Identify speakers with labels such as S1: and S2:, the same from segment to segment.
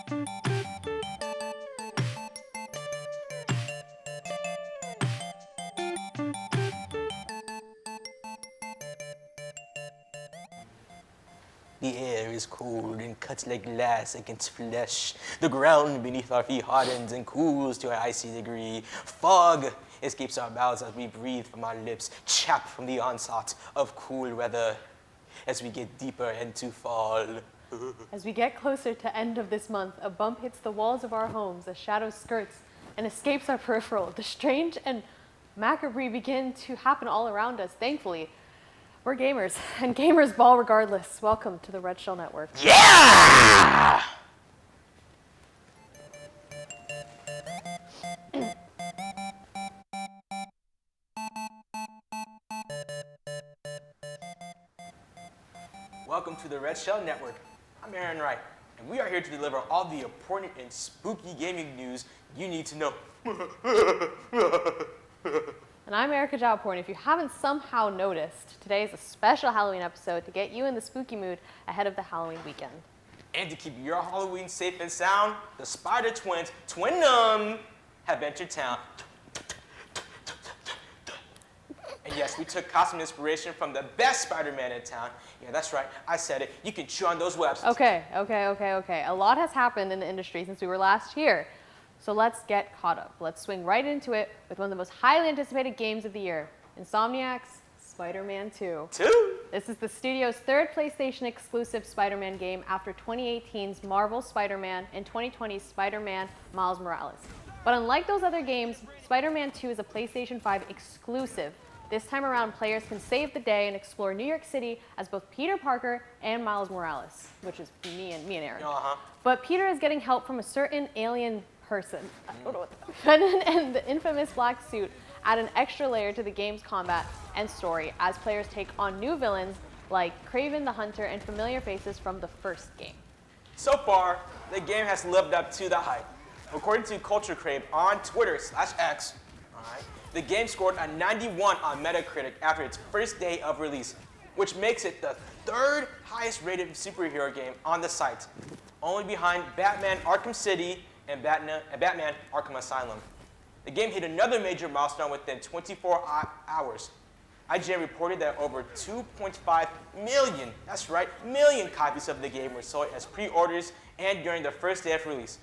S1: The air is cold and cuts like glass against flesh. The ground beneath our feet hardens and cools to an icy degree. Fog escapes our mouths as we breathe from our lips, chapped from the onslaught of cool weather as we get deeper into fall.
S2: As we get closer to end of this month, a bump hits the walls of our homes, a shadow skirts and escapes our peripheral. The strange and macabre begin to happen all around us, thankfully. We're gamers, and gamers ball regardless. Welcome to the Red Shell Network.
S1: Yeah! Welcome to the Red Shell Network. I'm Aaron Wright, and we are here to deliver all the important and spooky gaming news you need to know.
S2: And I'm Erica Jalpour, and if you haven't somehow noticed, today is a special Halloween episode to get you in the spooky mood ahead of the Halloween weekend.
S1: And to keep your Halloween safe and sound, the Spider Twins, Twinum, have entered town. And yes, we took costume inspiration from the best Spider-Man in town. Yeah, that's right, I said it. You can chew on those webs.
S2: Okay. A lot has happened in the industry since we were last here. So let's get caught up. Let's swing right into it with one of the most highly anticipated games of the year, Insomniac's Spider-Man 2. This is the studio's third PlayStation exclusive Spider-Man game after 2018's Marvel Spider-Man and 2020's Spider-Man Miles Morales. But unlike those other games, Spider-Man 2 is a PlayStation 5 exclusive. This time around, players can save the day and explore New York City as both Peter Parker and Miles Morales, which is me and Aaron. But Peter is getting help from a certain alien person. I don't know what Venom and the infamous black suit add an extra layer to the game's combat and story as players take on new villains like Kraven the Hunter and familiar faces from the first game.
S1: So far, the game has lived up to the hype. According to Culture Crave on Twitter/X, the game scored a 91 on Metacritic after its first day of release, which makes it the third highest rated superhero game on the site, only behind Batman Arkham City and Batman Arkham Asylum. The game hit another major milestone within 24 hours. IGN reported that over 2.5 million, that's right, million copies of the game were sold as pre-orders and during the first day of release.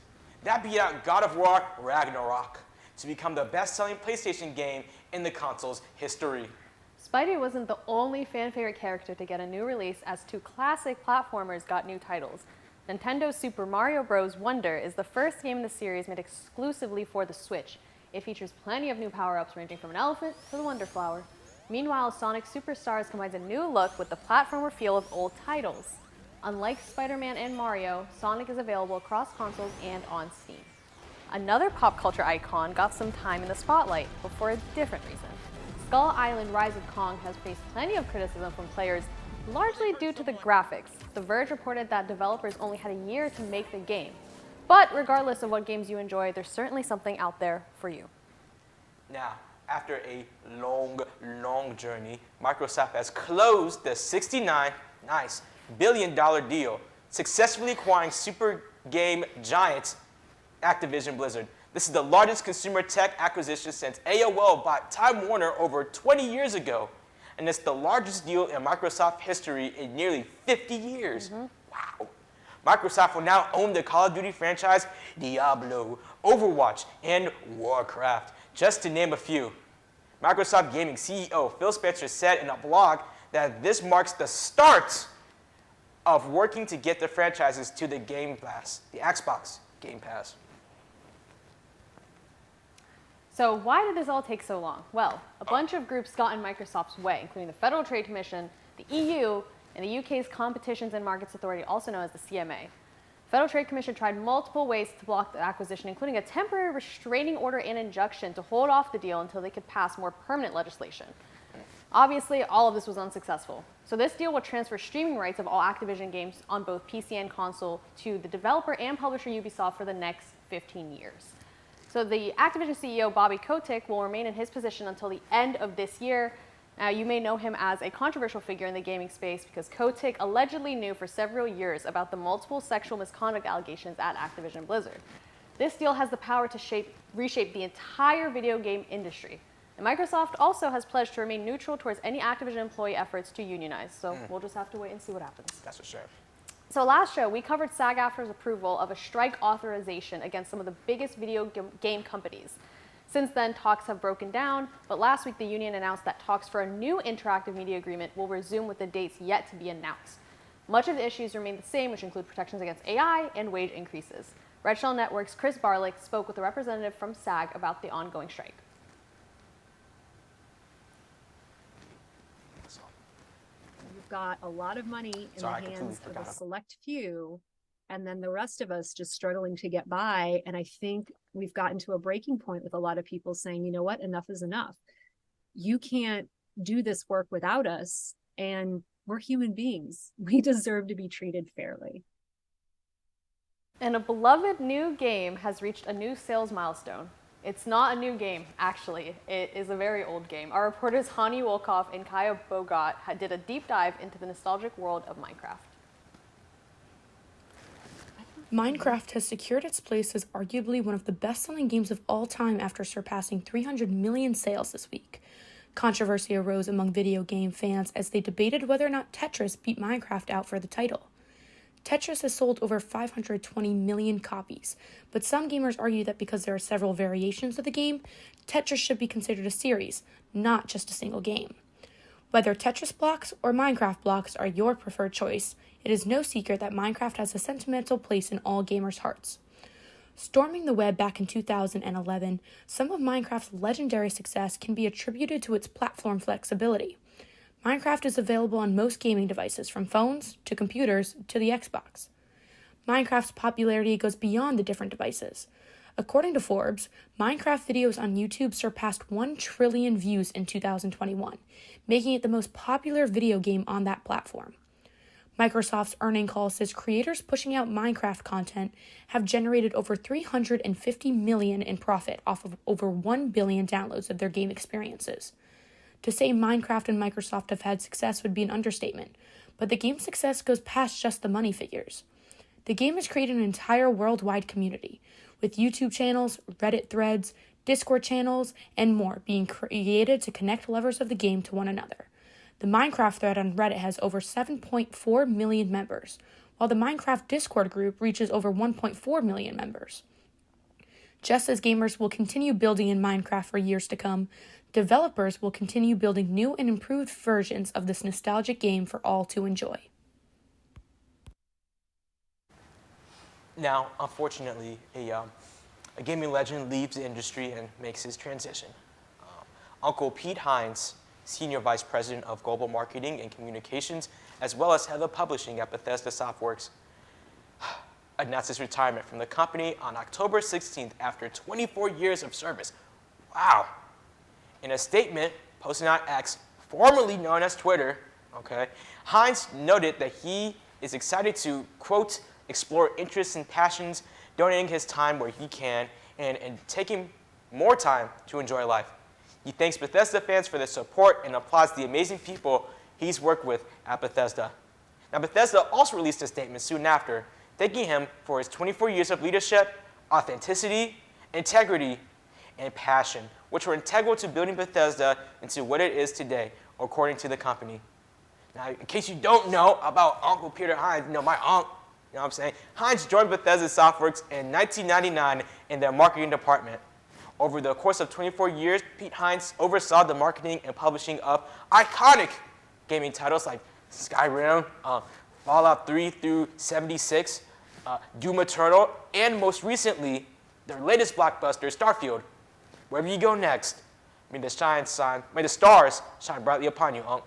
S1: That beat out God of War Ragnarok to become the best-selling PlayStation game in the console's history.
S2: Spidey wasn't the only fan-favorite character to get a new release, as two classic platformers got new titles. Nintendo's Super Mario Bros. Wonder is the first game in the series made exclusively for the Switch. It features plenty of new power-ups ranging from an elephant to the Wonder Flower. Meanwhile, Sonic Superstars combines a new look with the platformer feel of old titles. Unlike Spider-Man and Mario, Sonic is available across consoles and on Steam. Another pop culture icon got some time in the spotlight, but for a different reason. Skull Island Rise of Kong has faced plenty of criticism from players, largely due to the graphics. The Verge reported that developers only had a year to make the game. But regardless of what games you enjoy, there's certainly something out there for you.
S1: Now, after a long journey, Microsoft has closed the $69 billion deal, successfully acquiring super game giant Activision Blizzard. This is the largest consumer tech acquisition since AOL bought Time Warner over 20 years ago. And it's the largest deal in Microsoft history in nearly 50 years. Wow. Microsoft will now own the Call of Duty franchise, Diablo, Overwatch, and Warcraft, just to name a few. Microsoft Gaming CEO Phil Spencer said in a blog that this marks the start of working to get the franchises to the Game Pass, the Xbox Game Pass.
S2: So why did this all take so long? Well, a bunch of groups got in Microsoft's way, including the Federal Trade Commission, the EU, and the UK's Competitions and Markets Authority, also known as the CMA. The Federal Trade Commission tried multiple ways to block the acquisition, including a temporary restraining order and injunction to hold off the deal until they could pass more permanent legislation. Obviously, all of this was unsuccessful. So this deal will transfer streaming rights of all Activision games on both PC and console to the developer and publisher Ubisoft for the next 15 years. So the Activision CEO, Bobby Kotick, will remain in his position until the end of this year. Now, you may know him as a controversial figure in the gaming space because Kotick allegedly knew for several years about the multiple sexual misconduct allegations at Activision Blizzard. This deal has the power to reshape the entire video game industry. And Microsoft also has pledged to remain neutral towards any Activision employee efforts to unionize. So we'll just have to wait and see what happens.
S1: That's for sure.
S2: So last show, we covered SAG-AFTRA's approval of a strike authorization against some of the biggest video game companies. Since then, talks have broken down, but last week the union announced that talks for a new interactive media agreement will resume with the dates yet to be announced. Much of the issues remain the same, which include protections against AI and wage increases. Red Shell Network's Chris Barlick spoke with a representative from SAG about the ongoing strike.
S3: You've got a lot of money in the hands of a select few, and then the rest of us just struggling to get by. And I think we've gotten to a breaking point with a lot of people saying, you know what, enough is enough. You can't do this work without us, and we're human beings. We deserve to be treated fairly.
S2: And a beloved new game has reached a new sales milestone. It's not a new game, actually. It is a very old game. Our reporters Hani Wolkoff and Kaya Bogot did a deep dive into the nostalgic world of Minecraft.
S4: Minecraft has secured its place as arguably one of the best-selling games of all time after surpassing 300 million sales this week. Controversy arose among video game fans as they debated whether or not Tetris beat Minecraft out for the title. Tetris has sold over 520 million copies, but some gamers argue that because there are several variations of the game, Tetris should be considered a series, not just a single game. Whether Tetris blocks or Minecraft blocks are your preferred choice, it is no secret that Minecraft has a sentimental place in all gamers' hearts. Storming the web back in 2011, some of Minecraft's legendary success can be attributed to its platform flexibility. Minecraft is available on most gaming devices, from phones to computers to the Xbox. Minecraft's popularity goes beyond the different devices. According to Forbes, Minecraft videos on YouTube surpassed 1 trillion views in 2021, making it the most popular video game on that platform. Microsoft's earnings call says creators pushing out Minecraft content have generated over $350 million in profit off of over 1 billion downloads of their game experiences. To say Minecraft and Microsoft have had success would be an understatement, but the game's success goes past just the money figures. The game has created an entire worldwide community, with YouTube channels, Reddit threads, Discord channels, and more being created to connect lovers of the game to one another. The Minecraft thread on Reddit has over 7.4 million members, while the Minecraft Discord group reaches over 1.4 million members. Just as gamers will continue building in Minecraft for years to come, developers will continue building new and improved versions of this nostalgic game for all to enjoy.
S1: Now, unfortunately, a gaming legend leaves the industry and makes his transition. Uncle Pete Hines, Senior Vice President of Global Marketing and Communications, as well as Head of Publishing at Bethesda Softworks, announced his retirement from the company on October 16th after 24 years of service. Wow. In a statement posted on X, formerly known as Twitter, Hines noted that he is excited to, quote, explore interests and passions, donating his time where he can, and taking more time to enjoy life. He thanks Bethesda fans for their support and applauds the amazing people he's worked with at Bethesda. Now, Bethesda also released a statement soon after, thanking him for his 24 years of leadership, authenticity, integrity, and passion, which were integral to building Bethesda into what it is today, according to the company. Now, in case you don't know about Uncle Peter Hines, my uncle, you know what I'm saying? Hines joined Bethesda Softworks in 1999 in their marketing department. Over the course of 24 years, Pete Hines oversaw the marketing and publishing of iconic gaming titles like Skyrim, Fallout 3 through 76, Doom Eternal, and most recently, their latest blockbuster, Starfield. Wherever you go next, may the stars shine brightly upon you, Unc.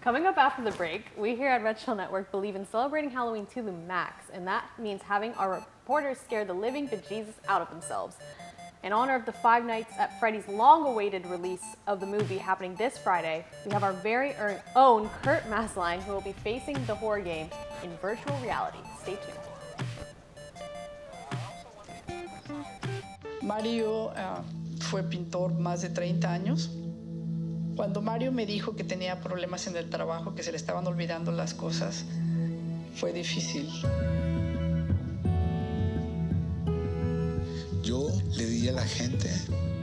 S2: Coming up after the break, we here at Red Shell Network believe in celebrating Halloween to the max, and that means having our reporters scare the living bejesus out of themselves. In honor of the Five Nights at Freddy's long-awaited release of the movie happening this Friday, we have our very own Kurt Masline, who will be facing the horror game in virtual reality. Stay tuned.
S5: Mario fue pintor más de 30 años. Cuando Mario me dijo que tenía problemas en el trabajo, que se le estaban olvidando las cosas, fue difícil.
S6: Yo le diría a la gente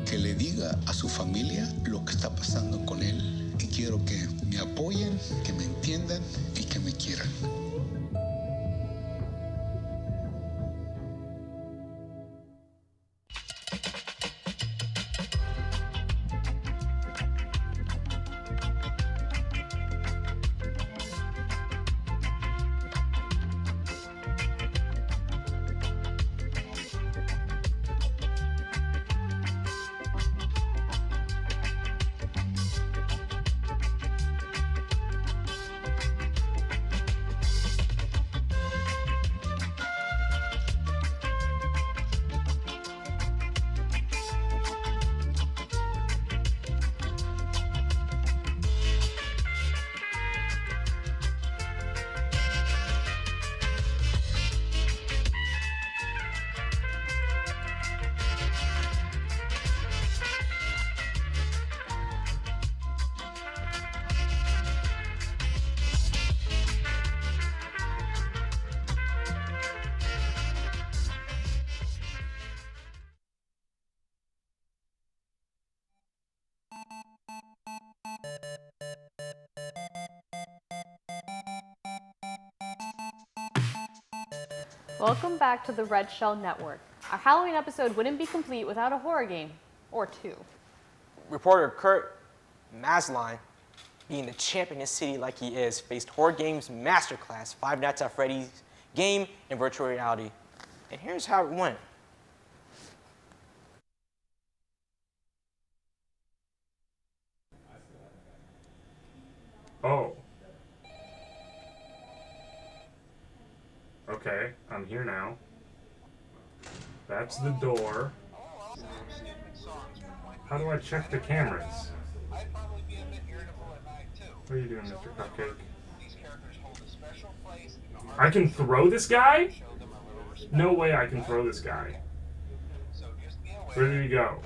S6: que le diga a su familia lo que está pasando con él. Y quiero que me apoyen, que me entiendan y que me quieran.
S2: Welcome back to the Red Shell Network. Our Halloween episode wouldn't be complete without a horror game, or two.
S1: Reporter Kurt Masline, being the champ in his city like he is, faced Horror Games Masterclass, Five Nights at Freddy's game in virtual reality. And here's how it went.
S7: Oh. Okay, I'm here now. That's the door. How do I check the cameras? What are you doing, Mr. Cupcake? I can throw this guy? No way I can throw this guy. Where did he go?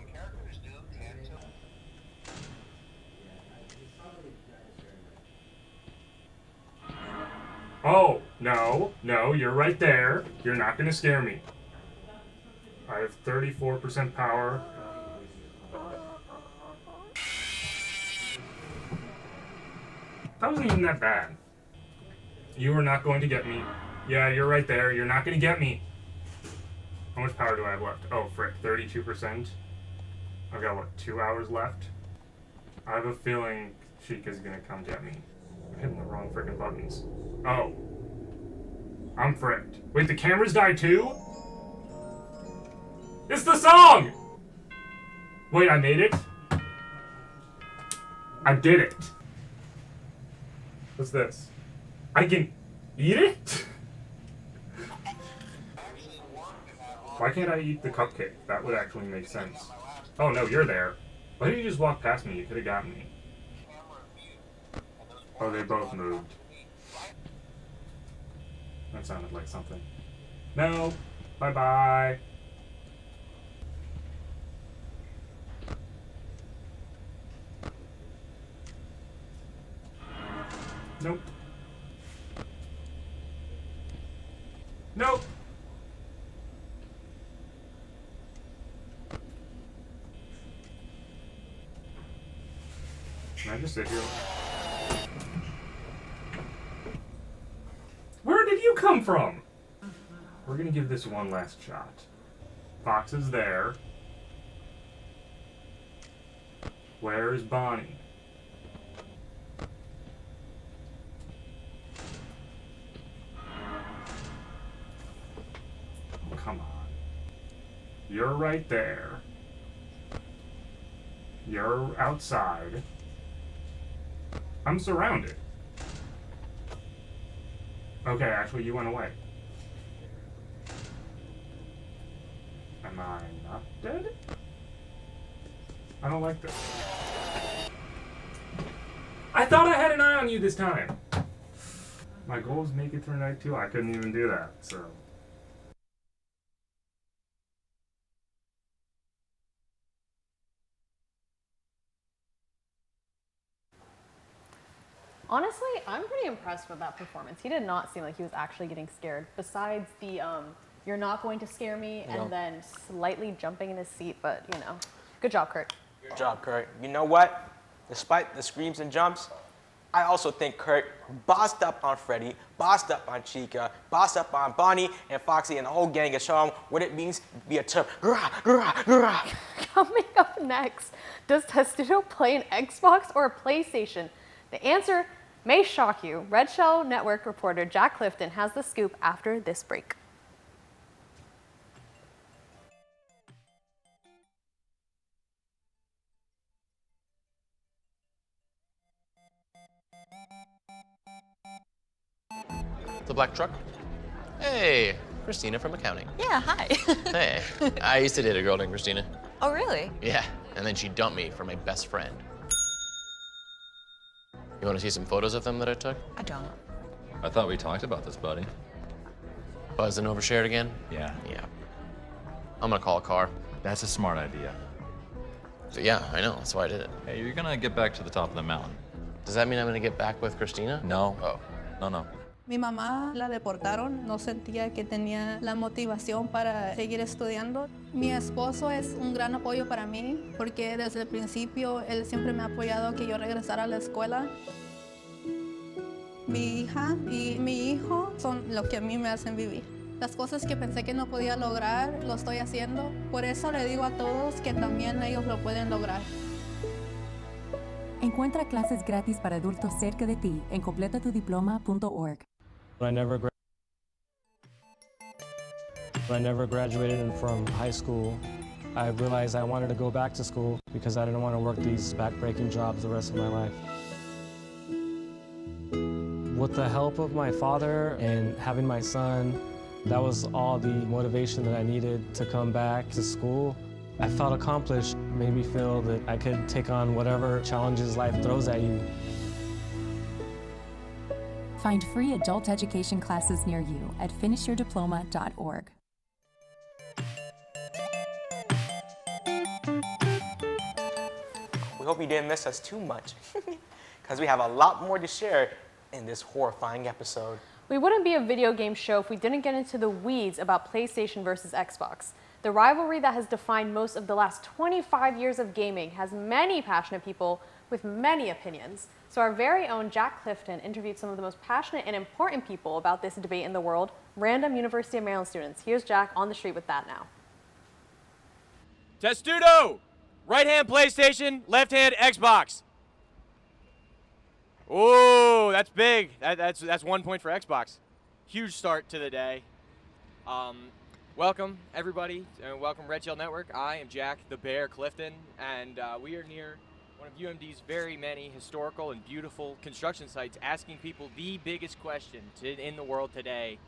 S7: Oh, no, you're right there. You're not gonna scare me. I have 34% power. That wasn't even that bad. You are not going to get me. Yeah, you're right there. You're not gonna get me. How much power do I have left? Oh, frick, 32%. I've got, what, 2 hours left? I have a feeling Chica's gonna come get me. I'm hitting the wrong freaking buttons. Oh. I'm fricked. Wait, the cameras died too? It's the song! Wait, I made it? I did it. What's this? I can eat it? Why can't I eat the cupcake? That would actually make sense. Oh no, you're there. Why did you just walk past me? You could have gotten me. Oh, they both moved. That sounded like something. No. Bye-bye. Nope. Nope. Can I just sit here? Where did you come from? We're gonna give this one last shot. Fox is there. Where is Bonnie? Oh, come on. You're right there. You're outside. I'm surrounded. Okay, actually, you went away. Am I not dead? I don't like this. I thought I had an eye on you this time! My goal is make it through night 2. I couldn't even do that, so...
S2: Honestly, I'm pretty impressed with that performance. He did not seem like he was actually getting scared, besides the you're not going to scare me, and then slightly jumping in his seat, but you know. Good job, Kurt.
S1: Good job, Kurt. You know what? Despite the screams and jumps, I also think Kurt bossed up on Freddy, bossed up on Chica, bossed up on Bonnie and Foxy and the whole gang and show them what it means to be a tough grah, grah, grah.
S2: Coming up next, does Testudo play an Xbox or a PlayStation? The answer may shock you. Red Shell Network reporter Jack Clifton has the scoop after this break.
S8: The black truck? Hey, Christina from accounting.
S9: Yeah, hi.
S8: Hey, I used to date a girl named Christina.
S9: Oh, really?
S8: Yeah, and then she dumped me for my best friend. You want to see some photos of them that I took?
S9: I don't.
S10: I thought we talked about this, buddy.
S8: Buzzed and overshared again?
S10: Yeah.
S8: Yeah. I'm gonna call a car.
S10: That's a smart idea.
S8: So yeah, I know, that's why I did it.
S10: Hey, you're gonna get back to the top of the mountain.
S8: Does that mean I'm gonna get back with Christina?
S10: No.
S8: Oh.
S10: No.
S11: Mi mamá la deportaron, no sentía que tenía la motivación para seguir estudiando. Mi esposo es un gran apoyo para mí porque desde el principio él siempre me ha apoyado que yo regresara a la escuela. Mi hija y mi hijo son lo que a mí me hacen vivir. Las cosas que pensé que no podía lograr, lo estoy haciendo. Por eso le digo a todos que también ellos lo pueden lograr.
S12: Encuentra clases gratis para adultos cerca de ti en completatudiploma.org.
S13: I never graduated from high school, I realized I wanted to go back to school because I didn't want to work these back-breaking jobs the rest of my life. With the help of my father and having my son, that was all the motivation that I needed to come back to school. I felt accomplished, made me feel that I could take on whatever challenges life throws at you.
S12: Find free adult education classes near you at finishyourdiploma.org.
S1: We hope you didn't miss us too much, because we have a lot more to share in this horrifying episode.
S2: We wouldn't be a video game show if we didn't get into the weeds about PlayStation versus Xbox. The rivalry that has defined most of the last 25 years of gaming has many passionate people with many opinions. So our very own Jack Clifton interviewed some of the most passionate and important people about this debate in the world, random University of Maryland students. Here's Jack on the street with that now.
S14: Testudo! Right hand PlayStation, left hand Xbox. Ooh, that's big. That's 1 point for Xbox. Huge start to the day. Welcome, everybody, and welcome Red Shell Network. I am Jack the Bear Clifton, and we are near one of UMD's very many historical and beautiful construction sites, asking people the biggest question in the world today: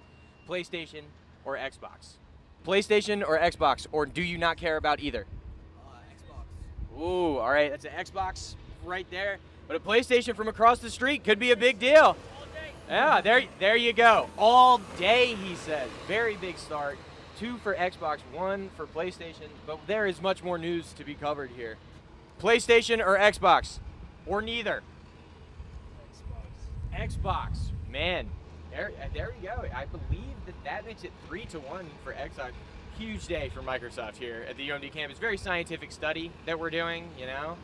S14: PlayStation or Xbox? PlayStation or Xbox, or do you not care about either? Xbox. Ooh, all right, that's an Xbox right there. But a PlayStation from across the street could be a big deal. Yeah, there you go. All day, he says. Very big start. 2 for Xbox, 1 for PlayStation. But there is much more news to be covered here. PlayStation or Xbox? Or neither? Xbox. Man, there we go. I believe that makes it 3-1 for Xbox. Huge day for Microsoft here at the UMD campus. Very scientific study that we're doing, you know.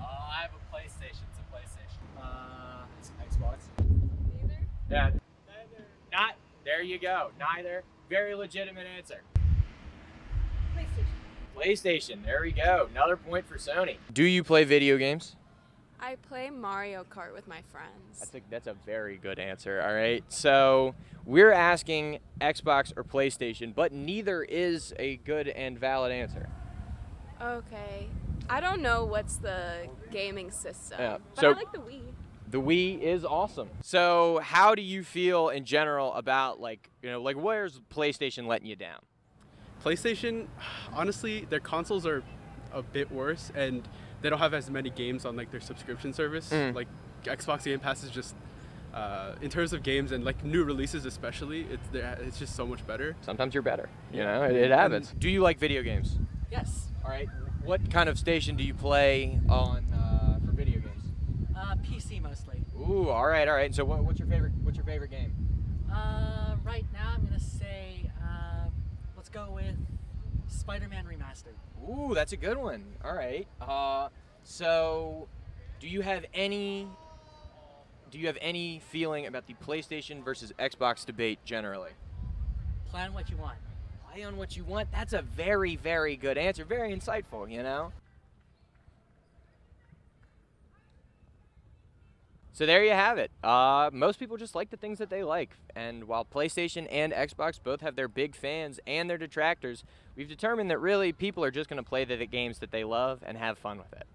S15: I have a PlayStation. It's a PlayStation. It's an Xbox.
S14: Neither? Yeah. Neither. Not. There you go. Neither. Very legitimate answer. PlayStation. PlayStation. There we go. Another point for Sony. Do you play video games?
S16: I play Mario Kart with my friends.
S14: That's a very good answer. All right. So we're asking Xbox or PlayStation, but neither is a good and valid answer.
S16: Okay. I don't know what's the gaming system, but
S14: so
S16: I like the Wii.
S14: The Wii is awesome. So how do you feel in general about where's PlayStation letting you down?
S17: PlayStation, honestly, their consoles are a bit worse, and they don't have as many games on their subscription service. Like Xbox Game Pass is just, in terms of games and new releases especially, it's just so much better.
S14: Sometimes you're better. You know, it happens. Do you like video games?
S15: Yes.
S14: All right. What kind of station do you play on for video games?
S15: PC mostly.
S14: Ooh, Ooh, all right, all right. So what's your favorite game?
S15: Right now I'm gonna say, let's go with Spider-Man Remastered.
S14: Ooh, that's a good one. All right. So do you have any feeling about the PlayStation versus Xbox debate generally?
S15: Plan what you want.
S14: Play on what you want. That's a very, very good answer. Very insightful, you know? So there you have it. Most people just like the things that they like. And while PlayStation and Xbox both have their big fans and their detractors, we've determined that really people are just going to play the games that they love and have fun with it.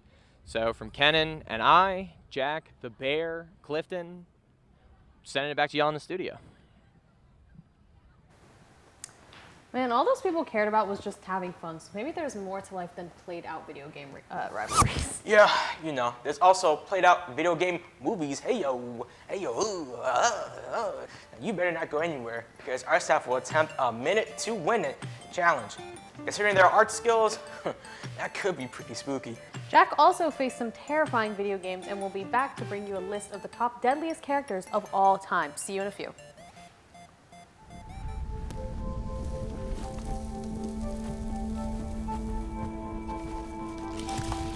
S14: So from Kenan and I, Jack, the Bear, Clifton, sending it back to y'all in the studio.
S2: Man, all those people cared about was just having fun. So maybe there's more to life than played out video game rivalries.
S1: Yeah, you know, there's also played out video game movies. Hey yo, you better not go anywhere because our staff will attempt a minute to win it challenge. Considering their art skills, that could be pretty spooky.
S2: Jack also faced some terrifying video games and will be back to bring you a list of the top deadliest characters of all time. See you in a few.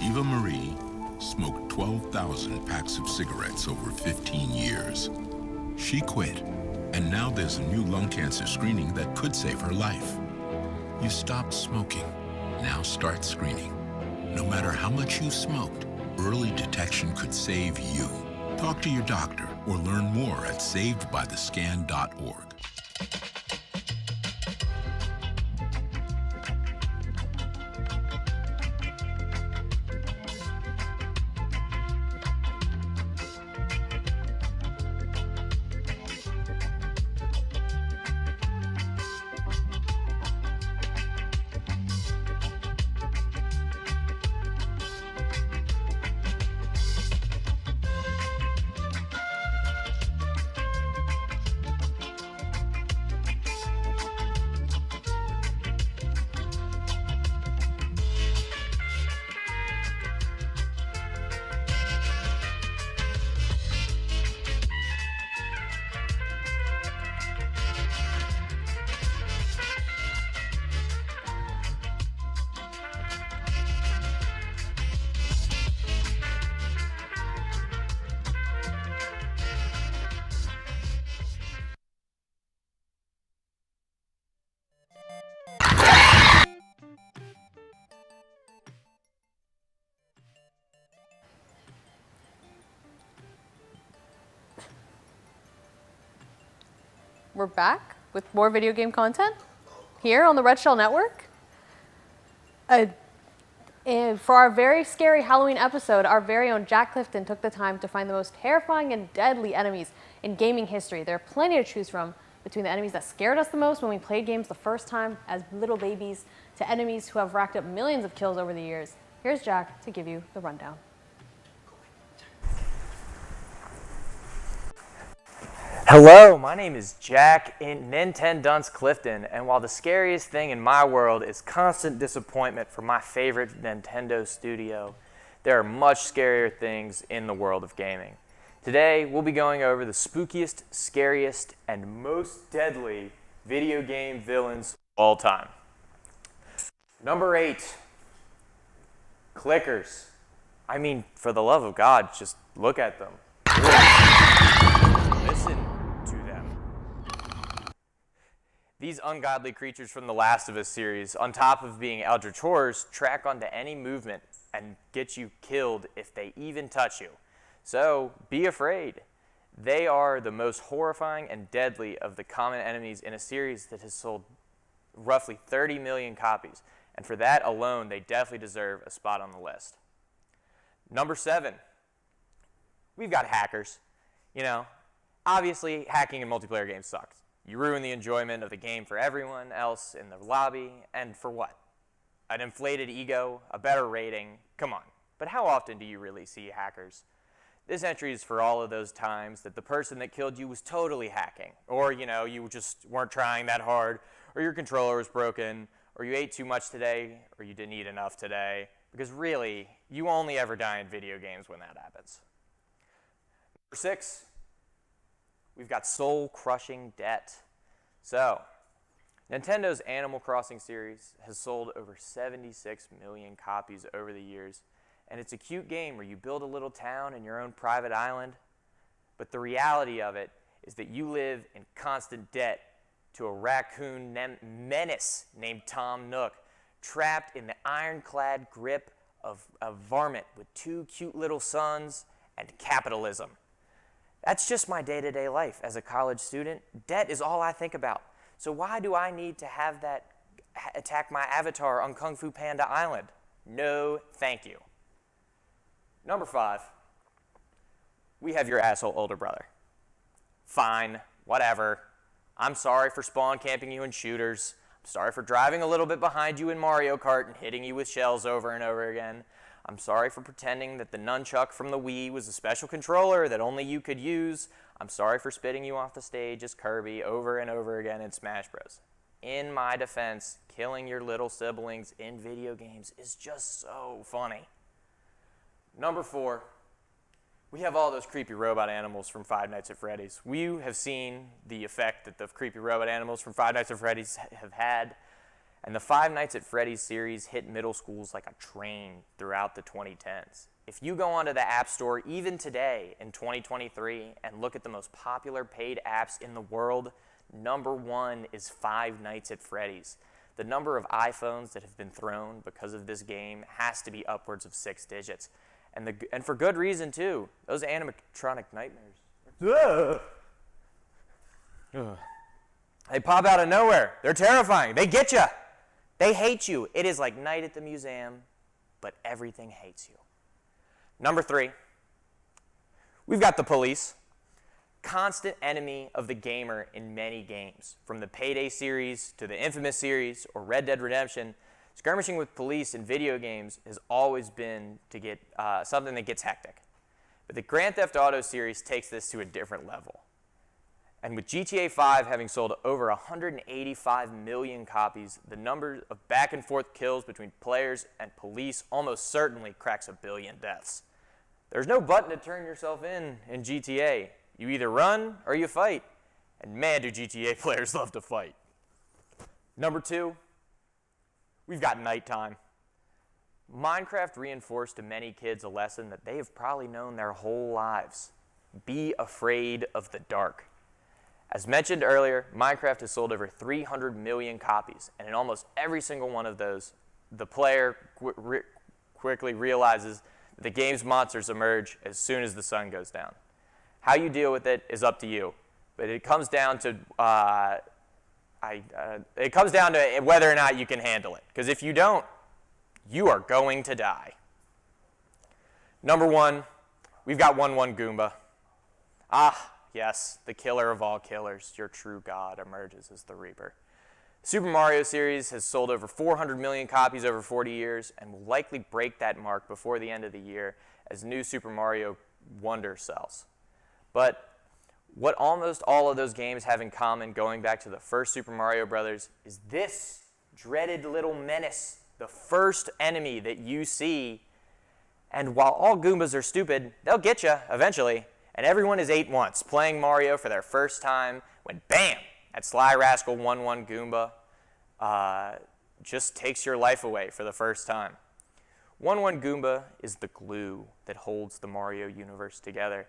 S9: Eva Marie smoked 12,000 packs of cigarettes over 15 years. She quit, and now there's a new lung cancer screening that could save her life. You stopped smoking, now start screening. No matter how much you smoked, early detection could save you. Talk to your doctor or learn more at savedbythescan.org.
S2: We're back with more video game content here on the Red Shell Network. And for our very scary Halloween episode, our very own Jack Clifton took the time to find the most terrifying and deadly enemies in gaming history. There are plenty to choose from, between the enemies that scared us the most when we played games the first time as little babies to enemies who have racked up millions of kills over the years. Here's Jack to give you the rundown.
S14: Hello, my name is Jack in Nintendunce Clifton, and while the scariest thing in my world is constant disappointment for my favorite Nintendo studio, there are much scarier things in the world of gaming. Today, we'll be going over the spookiest, scariest, and most deadly video game villains of all time. Number 8, clickers. I mean, for the love of God, just look at them. Listen to them. These ungodly creatures from the Last of Us series, on top of being eldritch horrors, track onto any movement and get you killed if they even touch you. So, be afraid. They are the most horrifying and deadly of the common enemies in a series that has sold roughly 30 million copies. And for that alone, they definitely deserve a spot on the list. Number 7, we've got hackers. You know, obviously, hacking in multiplayer games sucks. You ruin the enjoyment of the game for everyone else in the lobby, and for what? An inflated ego, a better rating, come on. But how often do you really see hackers? This entry is for all of those times that the person that killed you was totally hacking, or, you know, you just weren't trying that hard, or your controller was broken, or you ate too much today, or you didn't eat enough today, because really, you only ever die in video games when that happens.
S18: 6, we've got soul-crushing debt. So, Nintendo's Animal Crossing series has sold over 76 million copies over the years, and it's a cute game where you build a little town in your own private island, but the reality of it is that you live in constant debt to a raccoon menace named Tom Nook, trapped in the ironclad grip of a varmint with 2 cute little sons and capitalism. That's just my day-to-day life as a college student. Debt is all I think about. So why do I need to have that attack my avatar on Kung Fu Panda Island? No, thank you. Number 5, we have your asshole older brother. Fine, whatever. I'm sorry for spawn camping you in shooters. I'm sorry for driving a little bit behind you in Mario Kart and hitting you with shells over and over again. I'm sorry for pretending that the nunchuck from the Wii was a special controller that only you could use. I'm sorry for spitting you off the stage as Kirby over and over again in Smash Bros. In my defense, killing your little siblings in video games is just so funny. Number 4, we have all those creepy robot animals from Five Nights at Freddy's. We have seen the effect that the creepy robot animals from Five Nights at Freddy's have had, and the Five Nights at Freddy's series hit middle schools like a train throughout the 2010s. If you go onto the App Store even today in 2023 and look at the most popular paid apps in the world, number 1 is Five Nights at Freddy's. The number of iPhones that have been thrown because of this game has to be upwards of 6 digits. And for good reason, too. Those animatronic nightmares. They pop out of nowhere. They're terrifying. They get you. They hate you. It is like Night at the Museum, but everything hates you. Number 3, we've got the police. Constant enemy of the gamer in many games. From the Payday series to the Infamous series or Red Dead Redemption, skirmishing with police in video games has always been to get something that gets hectic. But the Grand Theft Auto series takes this to a different level. And with GTA 5 having sold over 185 million copies, the number of back and forth kills between players and police almost certainly cracks 1 billion deaths. There's no button to turn yourself in GTA. You either run or you fight. And man, do GTA players love to fight. Number 2, we've got nighttime. Minecraft reinforced to many kids a lesson that they have probably known their whole lives. Be afraid of the dark. As mentioned earlier, Minecraft has sold over 300 million copies, and in almost every single one of those, the player quickly realizes that the game's monsters emerge as soon as the sun goes down. How you deal with it is up to you, but it comes down to whether or not you can handle it. Because if you don't, you are going to die. Number 1, we've got 1-1 Goomba. Yes, the killer of all killers, your true god emerges as the Reaper. Super Mario series has sold over 400 million copies over 40 years and will likely break that mark before the end of the year as new Super Mario Wonder sells. But what almost all of those games have in common, going back to the first Super Mario Brothers, is this dreaded little menace, the first enemy that you see. And while all Goombas are stupid, they'll get you eventually. And everyone is 8 once, playing Mario for their first time, when bam, that Sly Rascal 1-1 Goomba just takes your life away for the first time. 1-1 Goomba is the glue that holds the Mario universe together.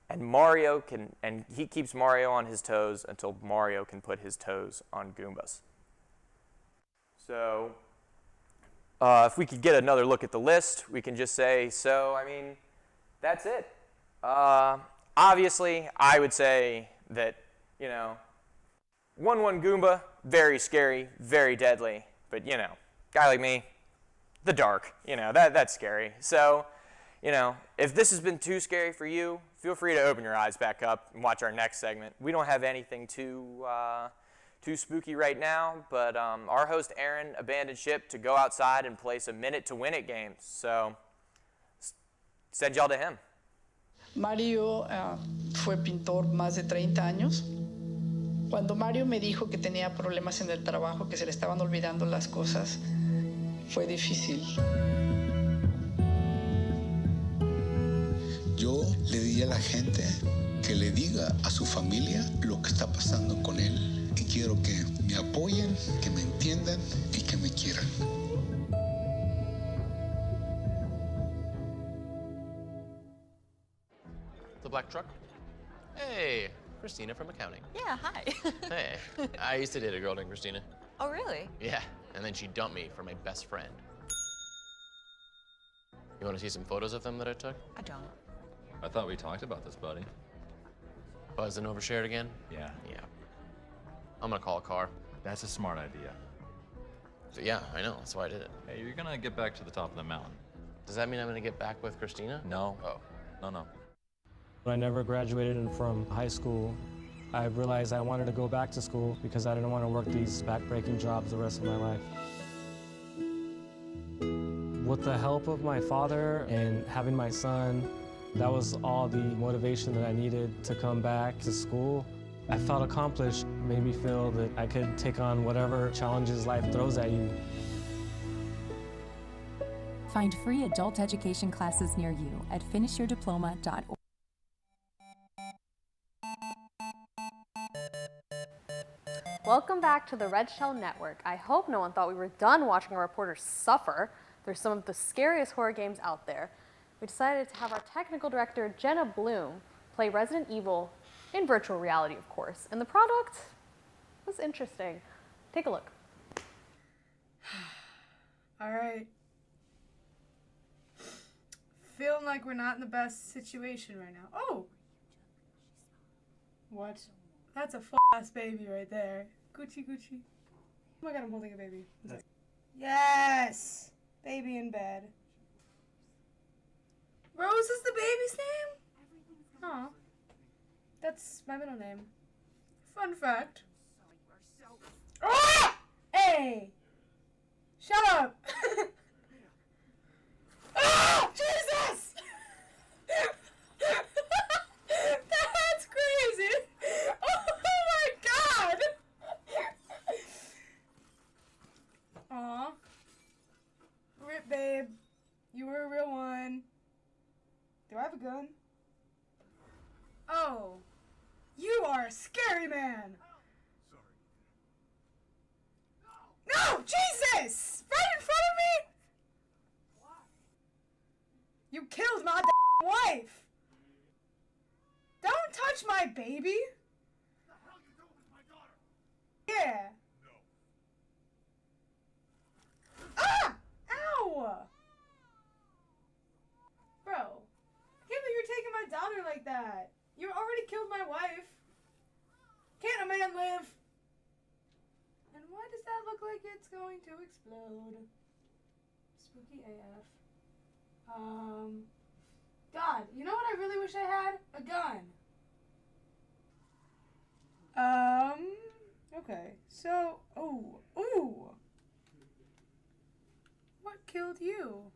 S18: And he keeps Mario on his toes until Mario can put his toes on Goombas. So, if we could get another look at the list, we can just say, that's it. Obviously, I would say that, 1-1 Goomba, very scary, very deadly, but, guy like me, the dark, that's scary. So, if this has been too scary for you, feel free to open your eyes back up and watch our next segment. We don't have anything too spooky right now, but our host Aaron abandoned ship to go outside and play some Minute to Win It games. So, send y'all to him.
S5: Mario fue pintor más de 30 años. Cuando Mario me dijo que tenía problemas en el trabajo, que se le estaban olvidando las cosas, fue difícil.
S6: Yo Le diría a la gente que le diga a su familia lo que está pasando con él. Y quiero que me apoyen, que me entiendan y que me quieran.
S8: The black truck? Hey, Christina from accounting.
S19: Yeah, hi.
S8: Hey, I used to date a girl named Christina.
S19: Oh, really?
S8: Yeah, and then she dumped me for my best friend. You want to see some photos of them that I took?
S19: I don't.
S10: I thought we talked about this, buddy.
S8: Buzzing overshared again?
S10: Yeah.
S8: Yeah. I'm gonna call a car.
S10: That's a smart idea.
S8: So yeah, I know, that's why I did it.
S10: Hey, you're gonna get back to the top of the mountain.
S8: Does that mean I'm gonna get back with Christina?
S10: No.
S8: Oh.
S10: No.
S13: When I never graduated from high school, I realized I wanted to go back to school because I didn't want to work these back-breaking jobs the rest of my life. With the help of my father and having my son, that was all the motivation that I needed to come back to school. I felt accomplished, made me feel that I could take on whatever challenges life throws at you.
S12: Find free adult education classes near you at finishyourdiploma.org.
S2: Welcome back to the Red Shell Network. I hope no one thought we were done watching our reporters suffer. They're some of the scariest horror games out there. We decided to have our technical director, Jenna Bloom, play Resident Evil in virtual reality, of course. And the product was interesting. Take a look.
S20: All right. Feeling like we're not in the best situation right now. Oh! What? That's a ass baby right there. Gucci, Gucci. Oh my god, I'm holding a baby. Yes! Baby in bed. Rose is the baby's name? Aw. That's my middle name. Fun fact. Ah! Hey! Shut up! Ah! Jesus! That's crazy! Oh my god! Aw. Rip, babe. You were a real one. Do I have a gun? Oh. You are a scary man! No! Jesus! Right in front of me? You killed my wife! Don't touch my baby! Yeah. Ah! Ow! Bro, I can't believe you're taking my daughter like that. You already killed my wife. Can't a man live? And why does that look like it's going to explode? Spooky AF. God, you know what I really wish I had? A gun. Okay. So, ooh. What killed you?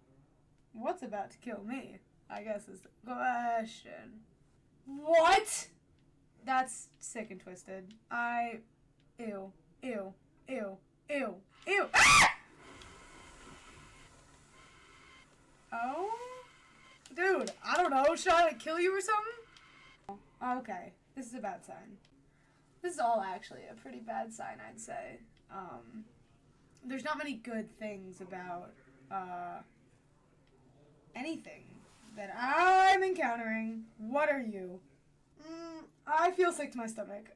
S20: What's about to kill me? I guess is the question. What? That's sick and twisted. Ew. Ah! Oh? Dude, I don't know. Should I like kill you or something? Okay. This is a bad sign. This is all actually a pretty bad sign, I'd say. There's not many good things about, anything that I'm encountering. What are you? I feel sick to my stomach.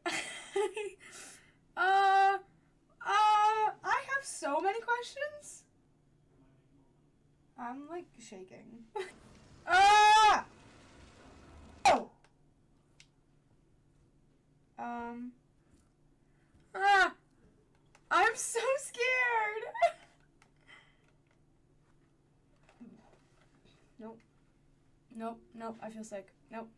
S20: I have so many questions. I'm like shaking. Ah! Oh! I'm so scared. Nope, I feel sick. Nope.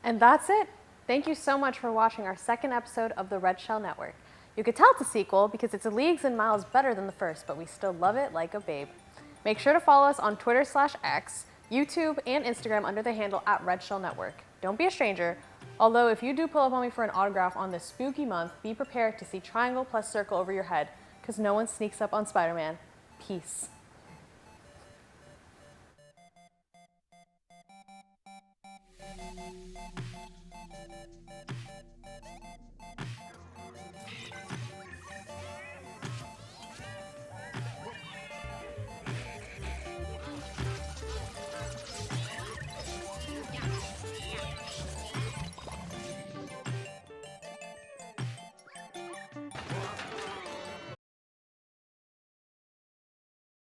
S2: And that's it. Thank you so much for watching our second episode of the Red Shell Network. You could tell it's a sequel because it's leagues and miles better than the first, but we still love it like a babe. Make sure to follow us on Twitter/X, YouTube, and Instagram under the handle @RedShellNetwork. Don't be a stranger. Although if you do pull up on me for an autograph on this spooky month, be prepared to see triangle plus circle over your head, because no one sneaks up on Spider-Man. Peace.